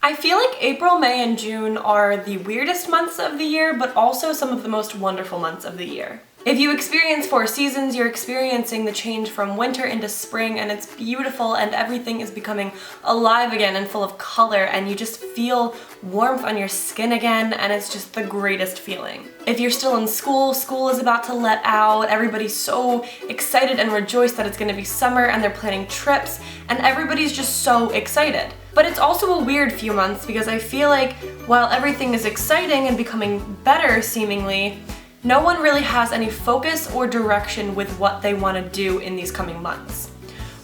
I feel like April, May, and June are the weirdest months of the year, but also some of the most wonderful months of the year. If you experience 4 seasons, you're experiencing the change from winter into spring, and it's beautiful and everything is becoming alive again and full of color, and you just feel warmth on your skin again, and it's just the greatest feeling. If you're still in school, school is about to let out, everybody's so excited and rejoiced that it's gonna be summer and they're planning trips, and everybody's just so excited. But it's also a weird few months because I feel like while everything is exciting and becoming better seemingly, no one really has any focus or direction with what they want to do in these coming months.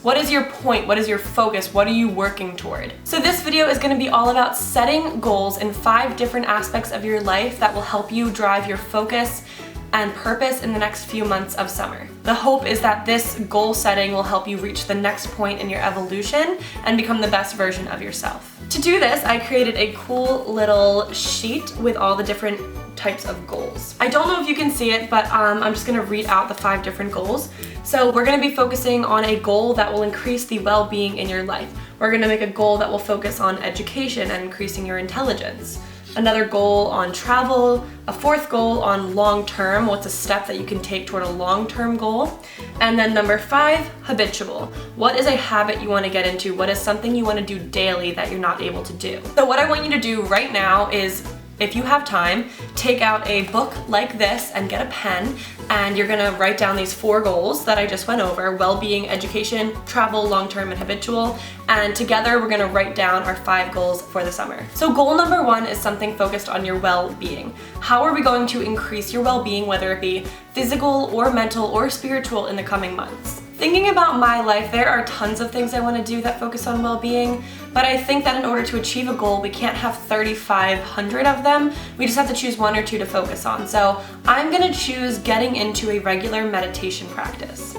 What is your point? What is your focus? What are you working toward? So this video is going to be all about setting goals in 5 different aspects of your life that will help you drive your focus and purpose in the next few months of summer. The hope is that this goal setting will help you reach the next point in your evolution and become the best version of yourself. To do this, I created a cool little sheet with all the different types of goals. I don't know if you can see it, but I'm just gonna read out the 5 different goals. So we're gonna be focusing on a goal that will increase the well-being in your life. We're gonna make a goal that will focus on education and increasing your intelligence. Another goal on travel, a 4th goal on long-term, what's a step that you can take toward a long-term goal, and then number 5, habitual. What is a habit you want to get into? What is something you want to do daily that you're not able to do? So what I want you to do right now is, if you have time, take out a book like this and get a pen, and you're gonna write down these 4 goals that I just went over: well-being, education, travel, long-term, and habitual. And together we're gonna write down our 5 goals for the summer. So goal number 1 is something focused on your well-being. How are we going to increase your well-being, whether it be physical or mental or spiritual, in the coming months? Thinking about my life, there are tons of things I want to do that focus on well-being, but I think that in order to achieve a goal, we can't have 3,500 of them. We just have to choose 1 or 2 to focus on. So I'm gonna choose getting into a regular meditation practice.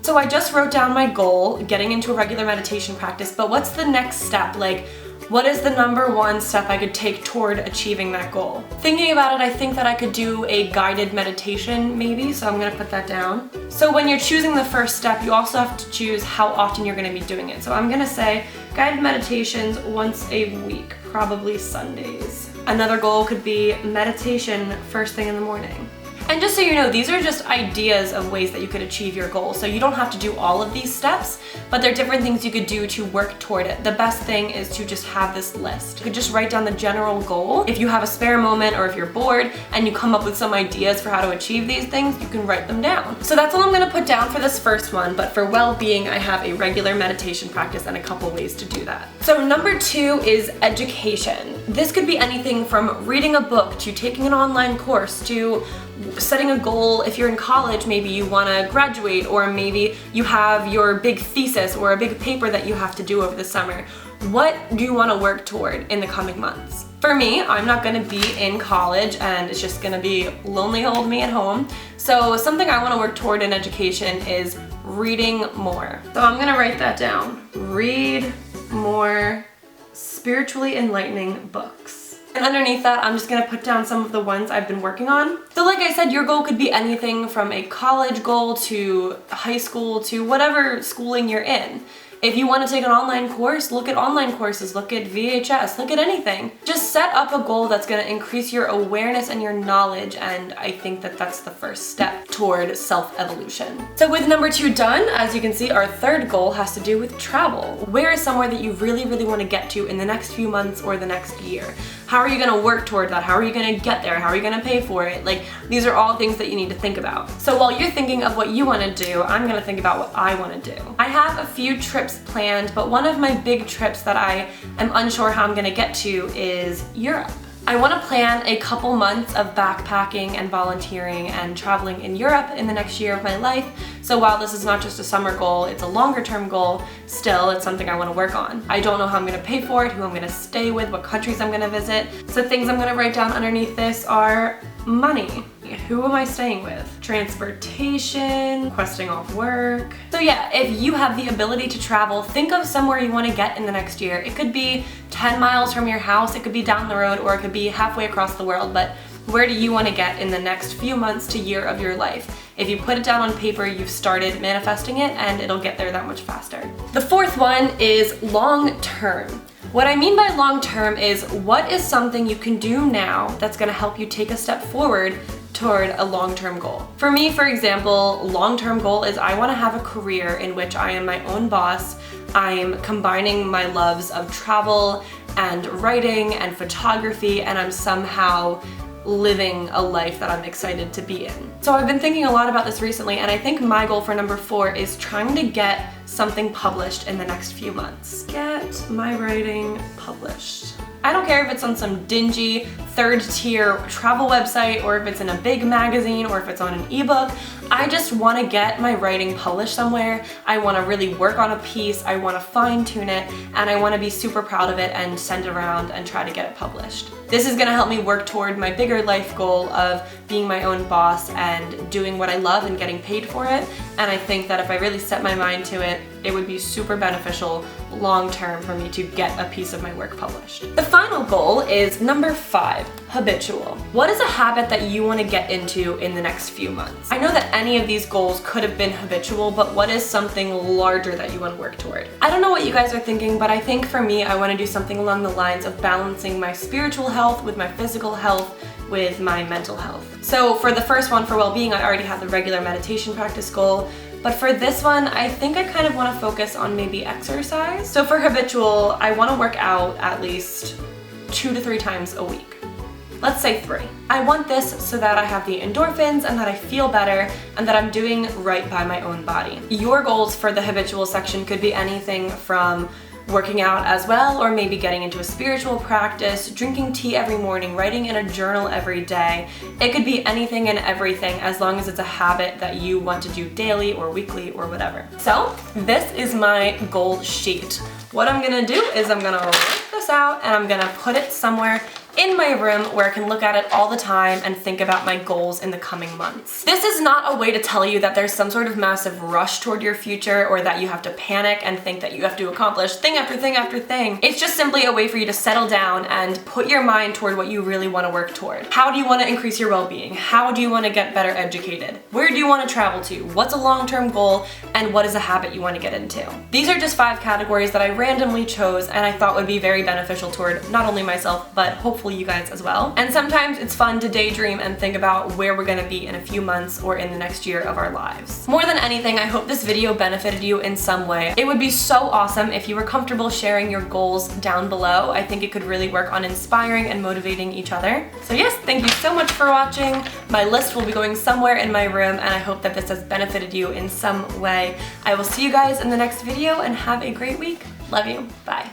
So I just wrote down my goal, getting into a regular meditation practice, but what's the next step? Like, what is the number 1 step I could take toward achieving that goal? Thinking about it, I think that I could do a guided meditation maybe, so I'm gonna put that down. So when you're choosing the first step, you also have to choose how often you're gonna be doing it. So I'm gonna say guided meditations once a week, probably Sundays. Another goal could be meditation first thing in the morning. And just so you know, these are just ideas of ways that you could achieve your goal. So you don't have to do all of these steps, but they're different things you could do to work toward it. The best thing is to just have this list. You could just write down the general goal. If you have a spare moment or if you're bored and you come up with some ideas for how to achieve these things, you can write them down. So that's all I'm gonna put down for this first one, but for well-being, I have a regular meditation practice and a couple ways to do that. So number 2 is education. This could be anything from reading a book to taking an online course to setting a goal. If you're in college, maybe you want to graduate, or maybe you have your big thesis or a big paper that you have to do over the summer. What do you want to work toward in the coming months? For me, I'm not going to be in college and it's just going to be lonely old me at home. So something I want to work toward in education is reading more. So I'm going to write that down. Read more spiritually enlightening books. And underneath that, I'm just gonna put down some of the ones I've been working on. So like I said, your goal could be anything from a college goal to high school to whatever schooling you're in. If you want to take an online course, look at online courses, look at VHS, look at anything. Just set up a goal that's going to increase your awareness and your knowledge, and I think that that's the first step toward self-evolution. So with number 2 done, as you can see, our 3rd goal has to do with travel. Where is somewhere that you really, really want to get to in the next few months or the next year? How are you going to work toward that? How are you going to get there? How are you going to pay for it? Like, these are all things that you need to think about. So while you're thinking of what you want to do, I'm going to think about what I want to do. I have a few trips planned, but one of my big trips that I am unsure how I'm going to get to is Europe. I want to plan a couple months of backpacking and volunteering and traveling in Europe in the next year of my life. So while this is not just a summer goal, it's a longer term goal, still it's something I want to work on. I don't know how I'm going to pay for it, who I'm going to stay with, what countries I'm going to visit. So things I'm going to write down underneath this are money. Who am I staying with? Transportation, requesting off work. So yeah, if you have the ability to travel, think of somewhere you want to get in the next year. It could be 10 miles from your house, it could be down the road, or it could be halfway across the world, but where do you want to get in the next few months to year of your life? If you put it down on paper, you've started manifesting it and it'll get there that much faster. The 4th one is long term. What I mean by long-term is what is something you can do now that's gonna help you take a step forward toward a long-term goal. For me, for example, long-term goal is I wanna have a career in which I am my own boss. I'm combining my loves of travel and writing and photography, and I'm somehow living a life that I'm excited to be in. So I've been thinking a lot about this recently, and I think my goal for number 4 is trying to get something published in the next few months. Get my writing published. I don't care if it's on some dingy third-tier travel website, or if it's in a big magazine, or if it's on an ebook. I just want to get my writing published somewhere. I want to really work on a piece, I want to fine-tune it, and I want to be super proud of it and send it around and try to get it published. This is going to help me work toward my bigger life goal of being my own boss and doing what I love and getting paid for it. And I think that if I really set my mind to it, it would be super beneficial long-term for me to get a piece of my work published. The final goal is number 5, habitual. What is a habit that you want to get into in the next few months? I know that any of these goals could have been habitual, but what is something larger that you want to work toward? I don't know what you guys are thinking, but I think for me, I want to do something along the lines of balancing my spiritual health with my physical health with my mental health. So for the first one, for well-being, I already have the regular meditation practice goal. But for this one, I think I kind of want to focus on maybe exercise. So for habitual, I want to work out at least 2 to 3 times a week. Let's say 3. I want this so that I have the endorphins and that I feel better and that I'm doing right by my own body. Your goals for the habitual section could be anything from working out as well, or maybe getting into a spiritual practice, drinking tea every morning, writing in a journal every day. It could be anything and everything as long as it's a habit that you want to do daily or weekly or whatever. So this is my goal sheet. What I'm gonna do is I'm gonna write this out and I'm gonna put it somewhere in my room where I can look at it all the time and think about my goals in the coming months. This is not a way to tell you that there's some sort of massive rush toward your future or that you have to panic and think that you have to accomplish thing after thing after thing. It's just simply a way for you to settle down and put your mind toward what you really want to work toward. How do you want to increase your well-being? How do you want to get better educated? Where do you want to travel to? What's a long-term goal? And what is a habit you want to get into? These are just 5 categories that I randomly chose and I thought would be very beneficial toward not only myself, but hopefully you guys as well. And sometimes it's fun to daydream and think about where we're gonna be in a few months or in the next year of our lives. More than anything, I hope this video benefited you in some way. It would be so awesome if you were comfortable sharing your goals down below. I think it could really work on inspiring and motivating each other. So yes, thank you so much for watching. My list will be going somewhere in my room and I hope that this has benefited you in some way. I will see you guys in the next video and have a great week. Love you. Bye.